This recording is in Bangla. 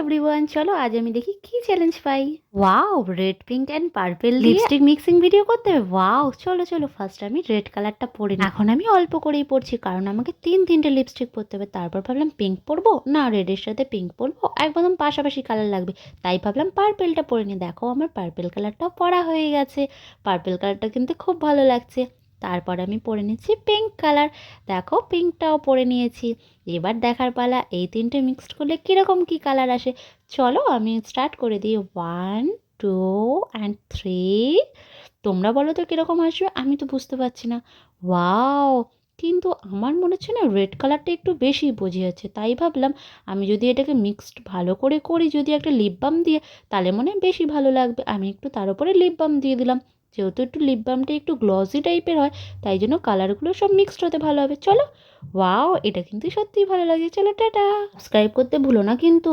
এভরিওয়ান, চলো আজ আমি দেখি কি challenge pi. Wow, red pink and purple lipstick mixing video করতে হবে। ওয়াও, চলো চলো ফার্স্ট আমি রেড কালারটা পরে নিই। এখন আমি অল্প করেই পরছি কারণ আমাকে তিনটে লিপস্টিক পরতে হবে। তারপর ভাবলাম পিঙ্ক পরবো না রেডের সাথে পিঙ্ক পরবো, একদম পাশাপাশি কালার লাগবে। তাই ভাবলাম পার্পেলটা পরে নিই। দেখো আমার পার্পেল কালারটাও পরা হয়ে গেছে। পার্পেল কালারটা কিন্তু খুব ভালো লাগছে। তারপর আমি পরে নিচ্ছি পিঙ্ক কালার। দেখো পিঙ্কটাও পরে নিয়েছি। এবার দেখার পালা এই তিনটে মিক্সড করলে কীরকম কী কালার আসে। চলো আমি স্টার্ট করে দিই। 1 2 অ্যান্ড 3। তোমরা বলো তো কীরকম আসবে, আমি তো বুঝতে পারছি না। ওয়াও, কিন্তু আমার মনে হচ্ছে না রেড কালারটা একটু বেশি বোঝা যাচ্ছে। তাই ভাবলাম আমি যদি এটাকে মিক্সড ভালো করে করি, যদি একটা লিপ বাম দিয়ে, তাহলে মনে হয় বেশি ভালো লাগবে। আমি একটু তার উপরে লিপ বাম দিয়ে দিলাম। যেহেতু একটু লিপ বামটা একটু গ্লসি টাইপের হয়, তাই জন্য কালারগুলো সব মিক্সড হতে ভালো হবে। চলো, ওয়াও, এটা কিন্তু সত্যিই ভালো লাগে। চলো টাটা। সাবস্ক্রাইব করতে ভুলো না কিন্তু।